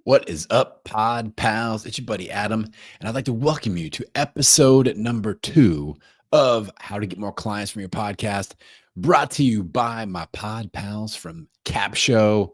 What is up, pod pals? It's your buddy Adam, and I'd like to welcome you to episode number 2 of How to Get More Clients from Your Podcast, brought to you by my pod pals from Capsho.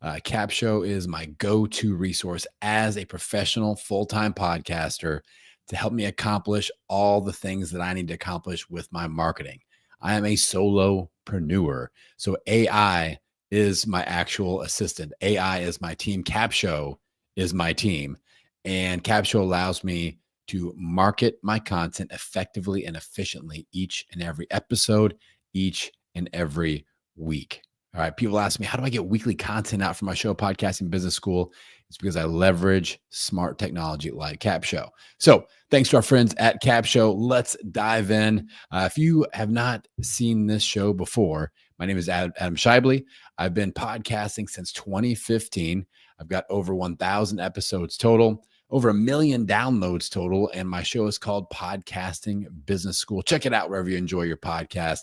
Capsho is my go-to resource as a professional full-time podcaster to help me accomplish all the things that I need to accomplish with my marketing. I am a solopreneur, so AI is my actual assistant. AI is my team. Capsho is my team. And Capsho allows me to market my content effectively and efficiently each and every episode, each and every week. All right. People ask me, how do I get weekly content out for my show, Podcasting Business School? It's because I leverage smart technology like Capsho. So thanks to our friends at Capsho. Let's dive in. If you have not seen this show before, my name is Adam Schaeuble. I've been podcasting since 2015. I've got over 1,000 episodes total, over 1 million downloads total, and my show is called Podcasting Business School. Check it out wherever you enjoy your podcast.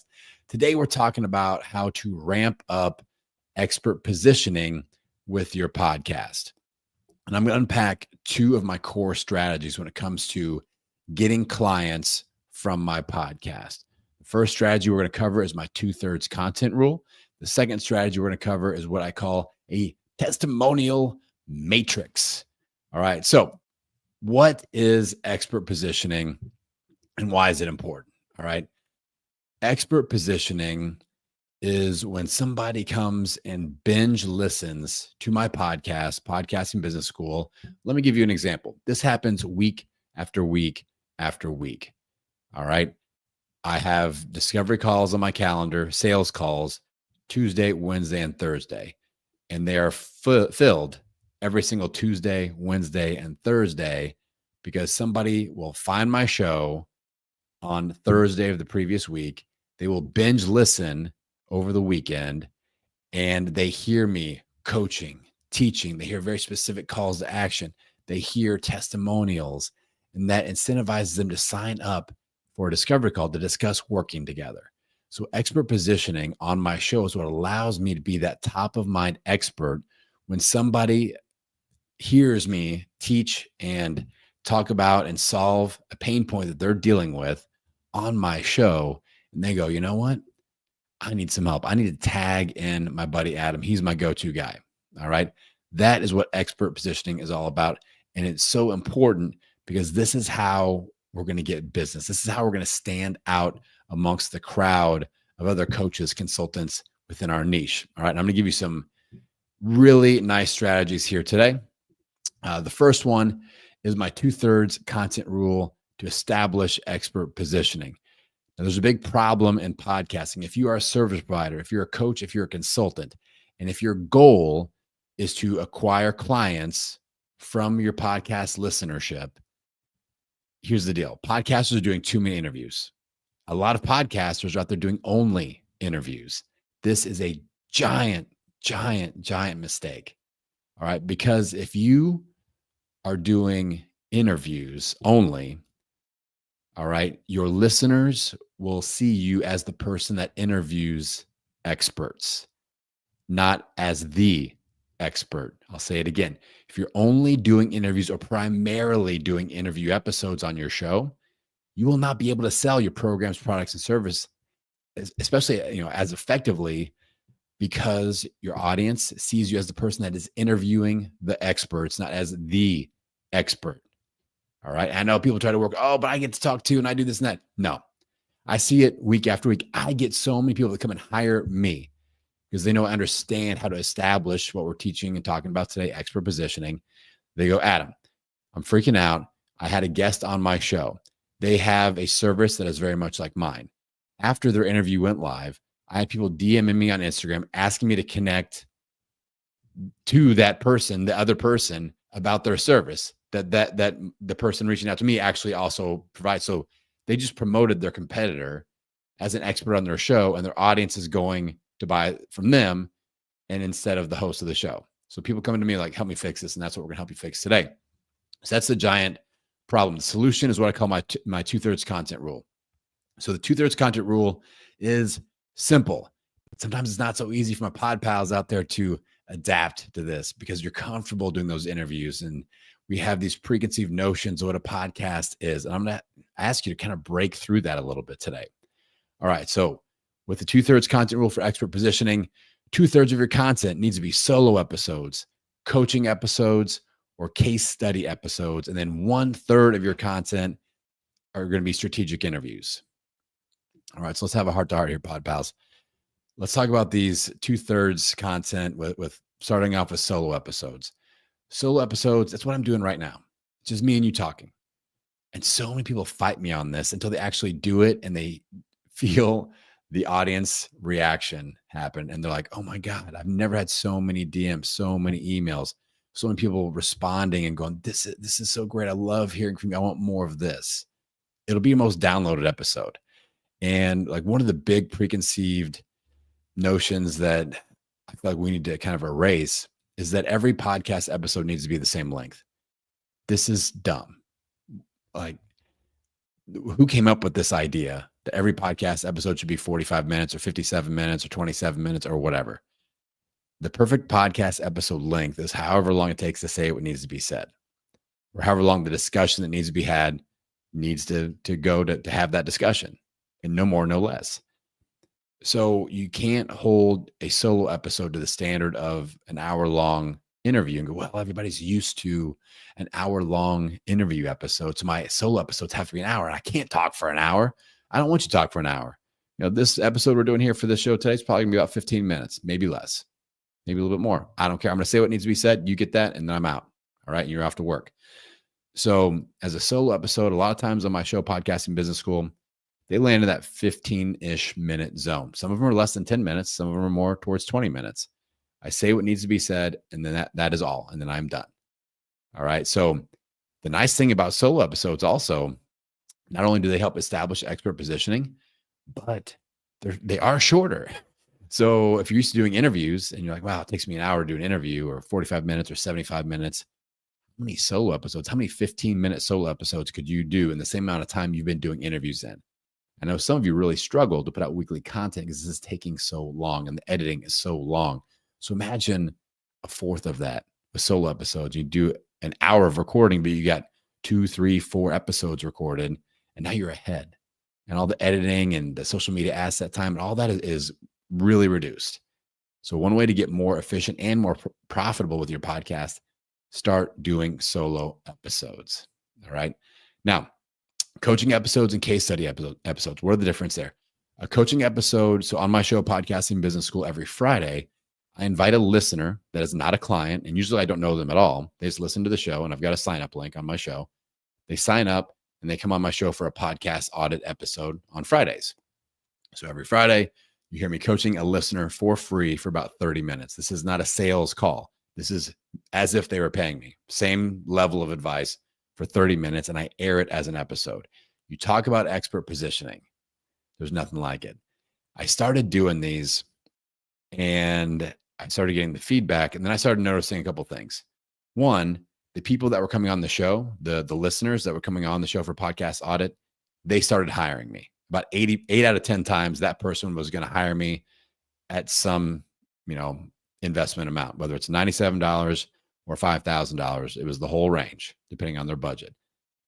Today, we're talking about how to ramp up expert positioning with your podcast. And I'm going to unpack 2 of my core strategies when it comes to getting clients from my podcast. The first strategy we're going to cover is my 2/3 content rule. The second strategy we're going to cover is what I call a testimonial matrix. All right. So what is expert positioning and why is it important? All right. Expert positioning is when somebody comes and binge listens to my podcast, Podcasting Business School. Let me give you an example. This happens week after week after week. All right. I have discovery calls on my calendar, sales calls, Tuesday, Wednesday, and Thursday. And they are filled every single Tuesday, Wednesday, and Thursday because somebody will find my show on Thursday of the previous week. They will binge listen over the weekend and they hear me coaching, teaching. They hear very specific calls to action. They hear testimonials, and that incentivizes them to sign up for a discovery call to discuss working together. So expert positioning on my show is what allows me to be that top of mind expert when somebody hears me teach and talk about and solve a pain point that they're dealing with on my show. And they go, you know what? I need some help. I need to tag in my buddy Adam. He's my go-to guy. All right. That is what expert positioning is all about. And it's so important because this is how we're going to get business. This is how we're going to stand out amongst the crowd of other coaches, consultants within our niche. All right. And I'm going to give you some really nice strategies here today. The first one is my 2/3 content rule to establish expert positioning. Now, there's a big problem in podcasting. If you are a service provider, if you're a coach, if you're a consultant, and if your goal is to acquire clients from your podcast listenership, here's the deal. Podcasters are doing too many interviews. A lot of podcasters are out there doing only interviews. This is a giant mistake. All right. Because if you are doing interviews only, all right, your listeners will see you as the person that interviews experts, not as the expert. I'll say it again. If you're only doing interviews or primarily doing interview episodes on your show, you will not be able to sell your programs, products, and service, especially as effectively, because your audience sees you as the person that is interviewing the experts, not as the expert. All right. I know people try to work, but I get to talk to and I do this and that. No, I see it week after week. I get so many people that come and hire me because they know I understand how to establish what we're teaching and talking about today, expert positioning. They go, Adam, I'm freaking out. I had a guest on my show. They have a service that is very much like mine. After their interview went live, I had people DMing me on Instagram asking me to connect to that person, the other person, about their service that the person reaching out to me actually also provides. So they just promoted their competitor as an expert on their show, and their audience is going to buy from them and instead of the host of the show. So people coming to me like, help me fix this. And that's what we're going to help you fix today. So that's the giant problem. The solution is what I call my 2/3 content rule. So the 2/3 content rule is simple, but sometimes it's not so easy for my pod pals out there to adapt to this because you're comfortable doing those interviews. And we have these preconceived notions of what a podcast is. And I'm going to ask you to kind of break through that a little bit today. All right. So with the 2/3 content rule for expert positioning, 2/3 of your content needs to be solo episodes, coaching episodes, or case study episodes. And then 1/3 of your content are going to be strategic interviews. All right. So let's have a heart to heart here, Pod Pals. Let's talk about these 2/3 content with starting off with solo episodes. Solo episodes, that's what I'm doing right now. It's just me and you talking. And so many people fight me on this until they actually do it and they feel the audience reaction happen. And they're like, oh my God, I've never had so many DMs, so many emails, so many people responding and going, this is so great. I love hearing from you. I want more of this. It'll be your most downloaded episode. And like one of the big preconceived notions that I feel like we need to kind of erase is that every podcast episode needs to be the same length. This is dumb. Like, who came up with this idea that every podcast episode should be 45 minutes or 57 minutes or 27 minutes or whatever? The perfect podcast episode length is however long it takes to say what needs to be said, or however long the discussion that needs to be had needs to go to have that discussion, and no more, no less. So you can't hold a solo episode to the standard of an hour-long interview and go, well, everybody's used to an hour-long interview episode, so my solo episodes have to be an hour, and I can't talk for an hour. I don't want you to talk for an hour. You know, this episode we're doing here for this show today is probably gonna be about 15 minutes, maybe less, maybe a little bit more. I don't care. I'm gonna say what needs to be said. You get that, and then I'm out. All right, and you're off to work. So as a solo episode, a lot of times on my show, Podcasting Business School, they land in that 15-ish minute zone. Some of them are less than 10 minutes. Some of them are more towards 20 minutes. I say what needs to be said, and then that is all, and then I'm done. All right. So the nice thing about solo episodes also, not only do they help establish expert positioning, but they are shorter. So if you're used to doing interviews and you're like, wow, it takes me an hour to do an interview, or 45 minutes or 75 minutes, how many solo episodes, how many 15-minute solo episodes could you do in the same amount of time you've been doing interviews in? I know some of you really struggle to put out weekly content because this is taking so long and the editing is so long. So imagine a fourth of that with solo episodes. You do an hour of recording, but you got 2, 3, 4 episodes recorded, and now you're ahead. And all the editing and the social media asset time and all that is really reduced. So one way to get more efficient and more profitable with your podcast, start doing solo episodes. All right. Now, coaching episodes and case study episodes. What are the difference there? A coaching episode. So on my show, Podcasting Business School, every Friday, I invite a listener that is not a client. And usually I don't know them at all. They just listen to the show, and I've got a sign up link on my show. They sign up and they come on my show for a podcast audit episode on Fridays. So every Friday, you hear me coaching a listener for free for about 30 minutes. This is not a sales call. This is as if they were paying me. Same level of advice for 30 minutes, and I air it as an episode. You talk about expert positioning. There's nothing like it. I started doing these, and I started getting the feedback, and then I started noticing a couple things. One, the people that were coming on the show, the listeners that were coming on the show for podcast audit, they started hiring me. About 8 out of 10 times, that person was going to hire me at some, investment amount, whether it's $97 or $5,000. It was the whole range, depending on their budget.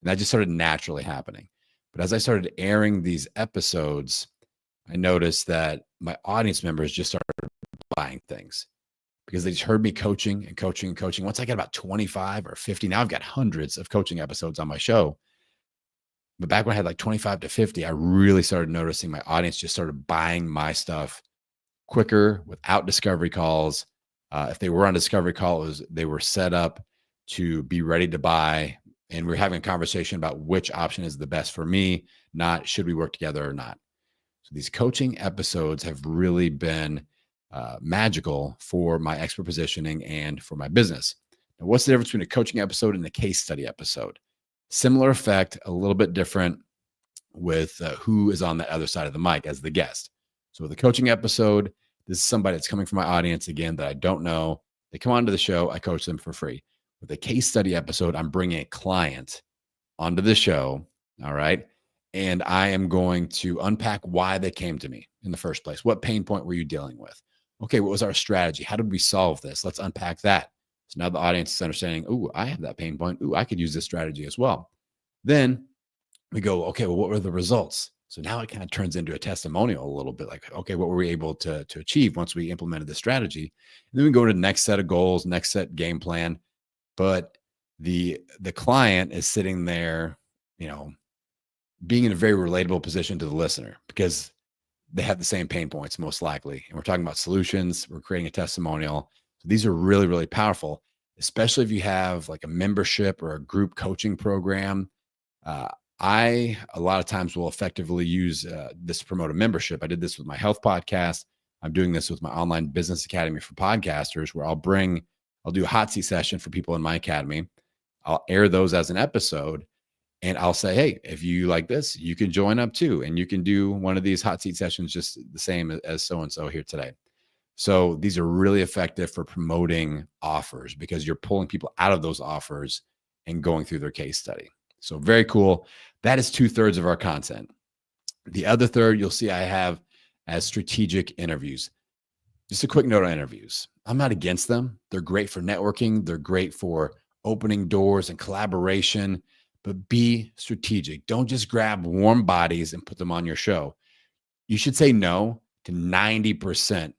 And that just started naturally happening. But as I started airing these episodes, I noticed that my audience members just started buying things because they just heard me coaching and coaching and coaching. Once I got about 25 or 50, now I've got hundreds of coaching episodes on my show. But back when I had like 25 to 50, I really started noticing my audience just started buying my stuff quicker without discovery calls. If they were on discovery call, they were set up to be ready to buy. And we're having a conversation about which option is the best for me, not should we work together or not. So these coaching episodes have really been magical for my expert positioning and for my business. Now, what's the difference between a coaching episode and a case study episode? Similar effect, a little bit different with who is on the other side of the mic as the guest. So with a coaching episode, this is somebody that's coming from my audience, again, that I don't know. They come onto the show. I coach them for free. With a case study episode, I'm bringing a client onto the show. All right. And I am going to unpack why they came to me in the first place. What pain point were you dealing with? Okay, what was our strategy? How did we solve this? Let's unpack that. So now the audience is understanding, oh, I have that pain point. Oh, I could use this strategy as well. Then we go, okay, well, what were the results? So now it kind of turns into a testimonial a little bit like, okay, what were we able to achieve once we implemented the strategy? And then we go to the next set of goals, next set game plan. But the client is sitting there, you know, being in a very relatable position to the listener because they have the same pain points most likely. And we're talking about solutions. We're creating a testimonial. So these are really, really powerful, especially if you have like a membership or a group coaching program. Uh, I a lot of times will effectively use this to promote a membership. I did this with my health podcast. I'm doing this with my online business academy for podcasters, where I'll do a hot seat session for people in my academy. I'll air those as an episode, and I'll say, hey, if you like this, you can join up too, and you can do one of these hot seat sessions just the same as so and so here today. So these are really effective for promoting offers because you're pulling people out of those offers and going through their case study. So very cool. That is 2/3 of our content. The other third you'll see I have as strategic interviews. Just a quick note on interviews. I'm not against them. They're great for networking. They're great for opening doors and collaboration, but be strategic. Don't just grab warm bodies and put them on your show. You should say no to 90%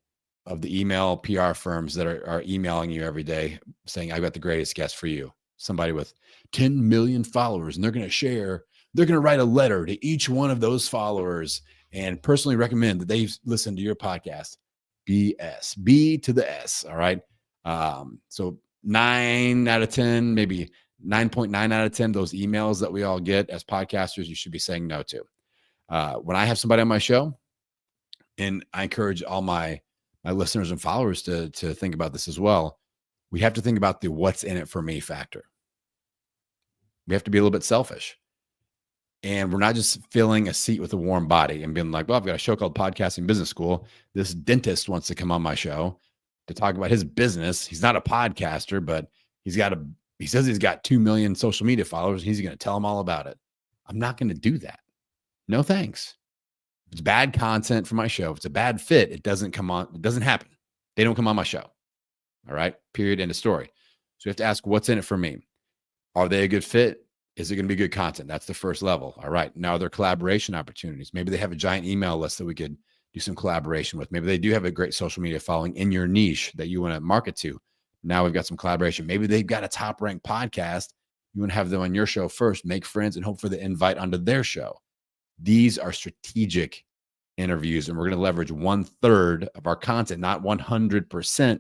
of the email PR firms that are emailing you every day saying, I've got the greatest guest for you. Somebody with 10 million followers, and they're going to write a letter to each one of those followers and personally recommend that they listen to your podcast. BS, B to the S. All right. So 9 out of 10, maybe 9.9 out of 10, those emails that we all get as podcasters, you should be saying no to. When I have somebody on my show, and I encourage all my listeners and followers to think about this as well. We have to think about the what's in it for me factor. We have to be a little bit selfish. And we're not just filling a seat with a warm body and being like, well, I've got a show called Podcasting Business School. This dentist wants to come on my show to talk about his business. He's not a podcaster, but he says he's got 2 million social media followers. He's going to tell them all about it. I'm not going to do that. No, thanks. If it's bad content for my show, if it's a bad fit, it doesn't come on. It doesn't happen. They don't come on my show. All right. Period. End of story. So you have to ask, what's in it for me? Are they a good fit? Is it going to be good content? That's the first level. All right. Now, are there collaboration opportunities? Maybe they have a giant email list that we could do some collaboration with. Maybe they do have a great social media following in your niche that you want to market to. Now we've got some collaboration. Maybe they've got a top ranked podcast. You want to have them on your show first, make friends, and hope for the invite onto their show. These are strategic interviews, and we're going to leverage 1/3 of our content, not 100%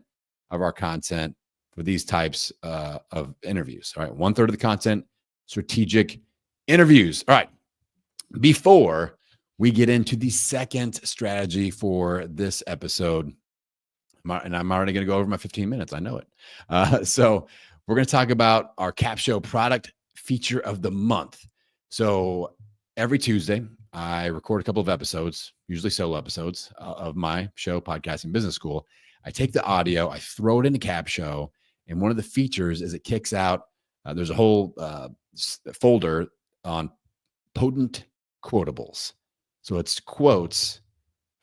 of our content for these types of interviews. All right. 1/3 of the content, strategic interviews. All right. Before we get into the second strategy for this episode, and I'm already going to go over my 15 minutes. I know it. So we're going to talk about our Capsho product feature of the month. So every Tuesday, I record a couple of episodes, usually solo episodes of my show, Podcasting Business School. I take the audio, I throw it into Capsho, and one of the features is it kicks out. There's a whole folder on potent quotables. So it's quotes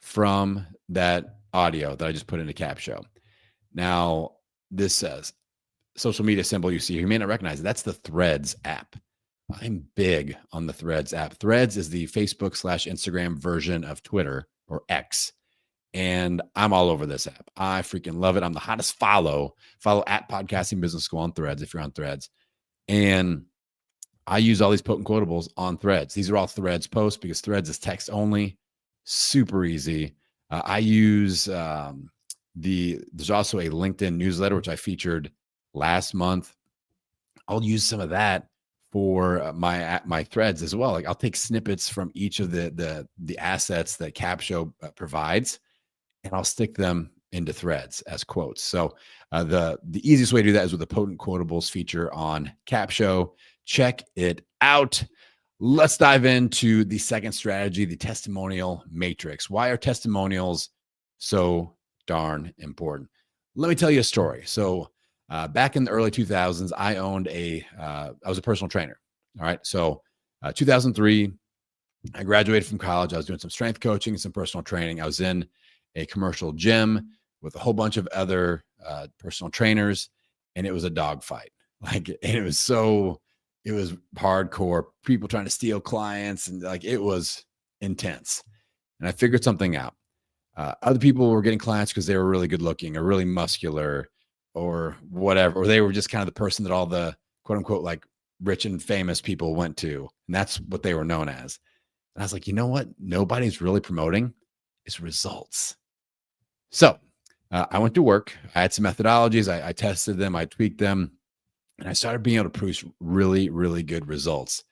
from that audio that I just put into Capsho. Now, this says, social media symbol you see here, you may not recognize it. That's the Threads app. I'm big on the Threads app. Threads is the Facebook/Instagram version of Twitter or X. And I'm all over this app. I freaking love it. I'm the hottest follow at Podcasting Business School on Threads if you're on Threads. And I use all these potent quotables on Threads. These are all Threads posts because Threads is text only, super easy. I use there's also a LinkedIn newsletter, which I featured last month. I'll use some of that for my Threads as well. Like I'll take snippets from each of the assets that Capsho provides, and I'll stick them into Threads as quotes. So the easiest way to do that is with the potent quotables feature on Capsho. Check it out. Let's dive into the second strategy, the testimonial matrix. Why are testimonials so darn important? Let me tell you a story. So back in the early 2000s, I was a personal trainer. All right. So 2003, I graduated from college. I was doing some strength coaching and some personal training. I was in a commercial gym. with a whole bunch of other personal trainers, and it was a dogfight. Like, and it was hardcore. People trying to steal clients, and like it was intense. And I figured something out. Other people were getting clients because they were really good looking or really muscular or whatever, or they were just kind of the person that all the quote unquote like rich and famous people went to. And that's what they were known as. And I was like, you know what? Nobody's really promoting is results. So I went to work. I had some methodologies. I tested them. I tweaked them. And I started being able to produce really, really good results.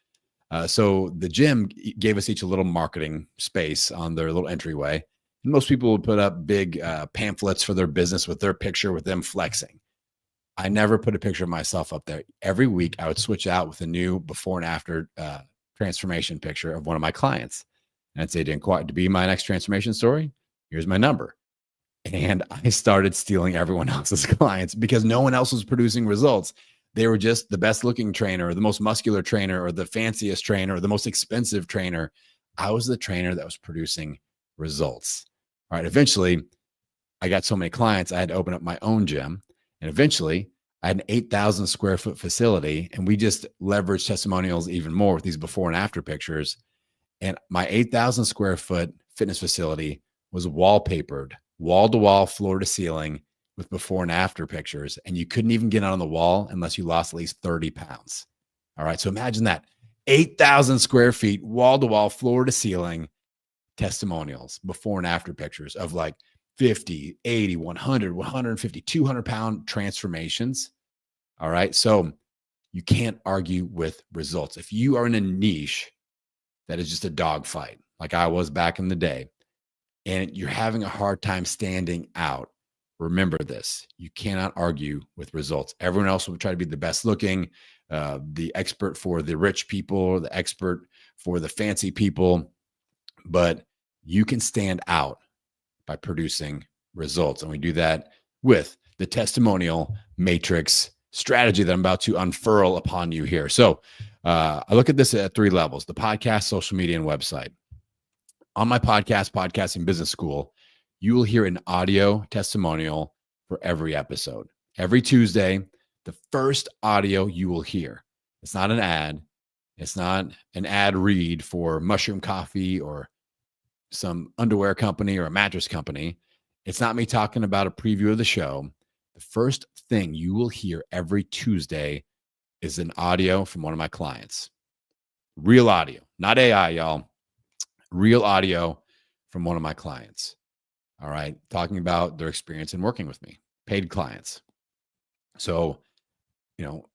So the gym gave us each a little marketing space on their little entryway. And most people would put up big pamphlets for their business with their picture, with them flexing. I never put a picture of myself up there. Every week, I would switch out with a new before and after transformation picture of one of my clients. And I'd say, to be my next transformation story, here's my number. And I started stealing everyone else's clients because no one else was producing results. They were just the best looking trainer or the most muscular trainer or the fanciest trainer or the most expensive trainer. I was the trainer that was producing results. All right. Eventually, I got so many clients, I had to open up my own gym. And eventually, I had an 8,000 square foot facility. And we just leveraged testimonials even more with these before and after pictures. And my 8,000 square foot fitness facility was wallpapered, wall to wall, floor to ceiling, with before and after pictures. And you couldn't even get on the wall unless you lost at least 30 pounds. All right. So imagine that 8,000 square feet, wall to wall, floor to ceiling testimonials, before and after pictures of like 50, 80, 100, 150, 200-pound transformations. All right. So you can't argue with results. If you are in a niche that is just a dogfight, like I was back in the day, and you're having a hard time standing out, remember this: you cannot argue with results. Everyone else will try to be the best looking, the expert for the rich people, the expert for the fancy people, but you can stand out by producing results. And we do that with the testimonial matrix strategy that I'm about to unfurl upon you here. So I look at this at 3 levels: the podcast, social media, and website. On my podcast, Podcasting Business School, you will hear an audio testimonial for every episode. Every Tuesday, the first audio you will hear. It's not an ad. It's not an ad read for Mushroom Coffee or some underwear company or a mattress company. It's not me talking about a preview of the show. The first thing you will hear every Tuesday is an audio from one of my clients. Real audio, not AI, y'all. Real audio from one of my clients. All right. Talking about their experience in working with me, paid clients. So,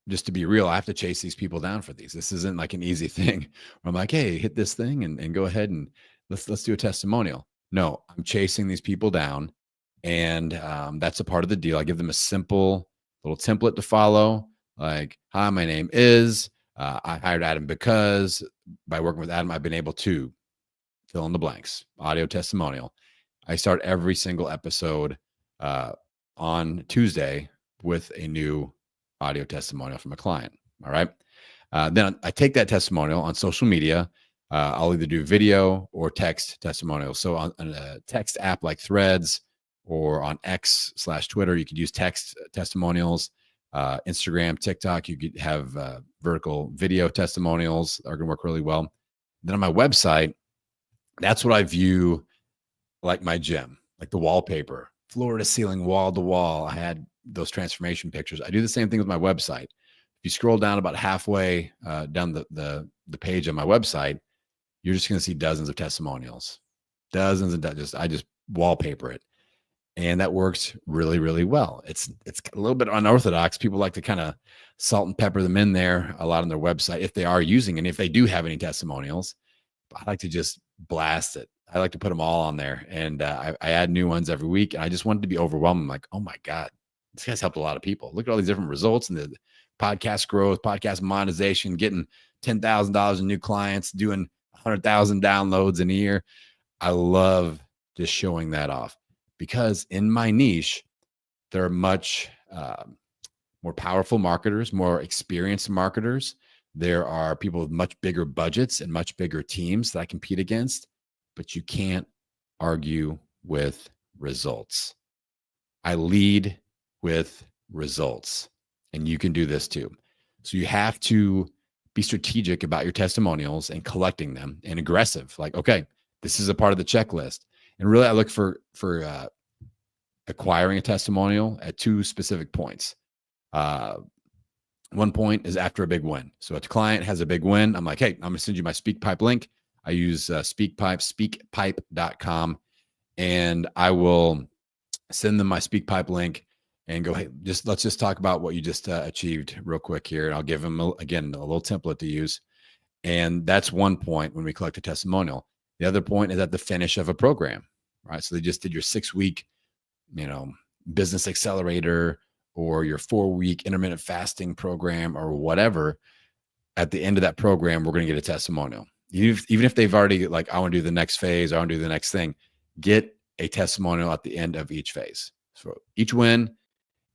just to be real, I have to chase these people down for these. This isn't like an easy thing where I'm like, hey, hit this thing and go ahead and let's do a testimonial. No, I'm chasing these people down. And that's a part of the deal. I give them a simple little template to follow. Like, hi, my name is, I hired Adam because by working with Adam, I've been able to fill in the blanks, audio testimonial. I start every single episode on Tuesday with a new audio testimonial from a client. All right. Then I take that testimonial on social media. I'll either do video or text testimonials. So on a text app like Threads or on X/Twitter, you could use text testimonials. Instagram, TikTok, you could have vertical video testimonials are going to work really well. Then on my website, that's what I view like my gym, like the wallpaper, floor to ceiling, wall to wall. I had those transformation pictures. I do the same thing with my website. If you scroll down about halfway down the page on my website, you're just going to see dozens of testimonials, dozens and dozens. I just wallpaper it. And that works really, really well. It's a little bit unorthodox. People like to kind of salt and pepper them in there a lot on their website if they are using, and if they do have any testimonials. I like to just blast it. I like to put them all on there, and I add new ones every week. And I just wanted to be overwhelmed. I'm like, oh my God, this guy's helped a lot of people. Look at all these different results and the podcast growth, podcast monetization, getting $10,000 in new clients, doing 100,000 downloads in a year. I love just showing that off because in my niche, there are much more powerful marketers, more experienced marketers. There are people with much bigger budgets and much bigger teams that I compete against, but you can't argue with results. I lead with results, and you can do this too. So you have to be strategic about your testimonials and collecting them, and aggressive. Like, okay, this is a part of the checklist. And really, I look for acquiring a testimonial at two specific points. One point is after a big win. So if a client has a big win, I'm like, hey, I'm going to send you my SpeakPipe link. I use speakpipe.com, and I will send them my SpeakPipe link and go, hey, let's just talk about what you just achieved real quick here. And I'll give them, again, a little template to use. And that's one point when we collect a testimonial. The other point is at the finish of a program, right? So they just did your 6-week, business accelerator, or your 4-week intermittent fasting program, or whatever. At the end of that program, we're going to get a testimonial. Even if they've already, like, I want to do the next phase, I want to do the next thing, get a testimonial at the end of each phase. So each win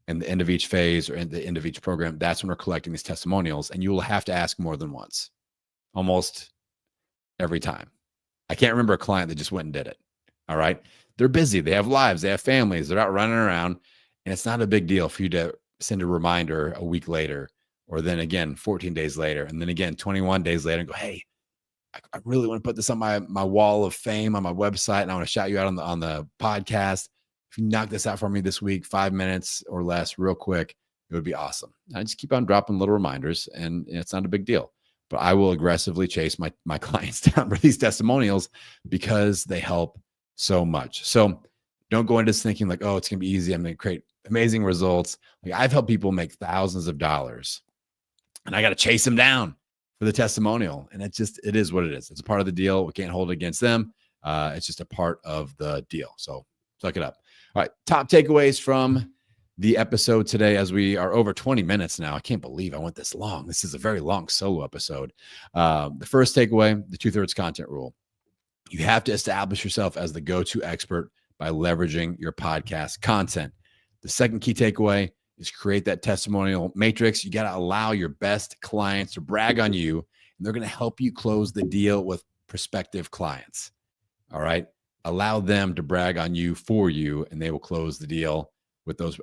and the end of each phase, or at the end of each program, that's when we're collecting these testimonials. And you will have to ask more than once, almost every time. I can't remember a client that just went and did it. All right. They're busy. They have lives. They have families. They're out running around. And it's not a big deal for you to send a reminder a week later, or then again, 14 days later, and then again, 21 days later, and go, hey, I really want to put this on my wall of fame on my website, and I want to shout you out on the podcast. If you knock this out for me this week, 5 minutes or less, real quick, it would be awesome. I just keep on dropping little reminders, and it's not a big deal. But I will aggressively chase my clients down for these testimonials, because they help so much. So don't go into this thinking like, oh, it's going to be easy, I'm going to create amazing results. Like, I've helped people make thousands of dollars, and I got to chase them down for the testimonial. And it is what it is. It's a part of the deal. We can't hold it against them. It's just a part of the deal. So suck it up. All right. Top takeaways from the episode today, as we are over 20 minutes now. I can't believe I went this long. This is a very long solo episode. The first takeaway, the 2/3 content rule. You have to establish yourself as the go-to expert by leveraging your podcast content. The second key takeaway is create that testimonial matrix. You got to allow your best clients to brag on you, and they're going to help you close the deal with prospective clients. All right. Allow them to brag on you for you, and they will close the deal with those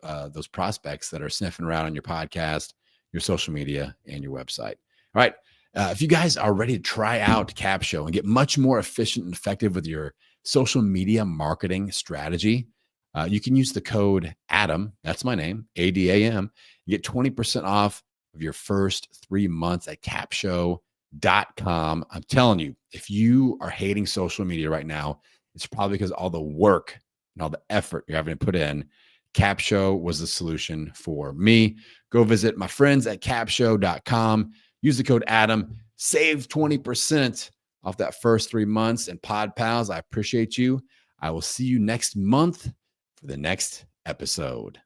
prospects that are sniffing around on your podcast, your social media, and your website. All right. If you guys are ready to try out Capsho and get much more efficient and effective with your social media marketing strategy, you can use the code Adam. That's my name, ADAM. You get 20% off of your first 3 months at capsho.com. I'm telling you, if you are hating social media right now, it's probably because all the work and all the effort you're having to put in. Capsho was the solution for me. Go visit my friends at capsho.com. Use the code Adam. Save 20% off that first 3 months. And Pod Pals, I appreciate you. I will see you next month for the next episode.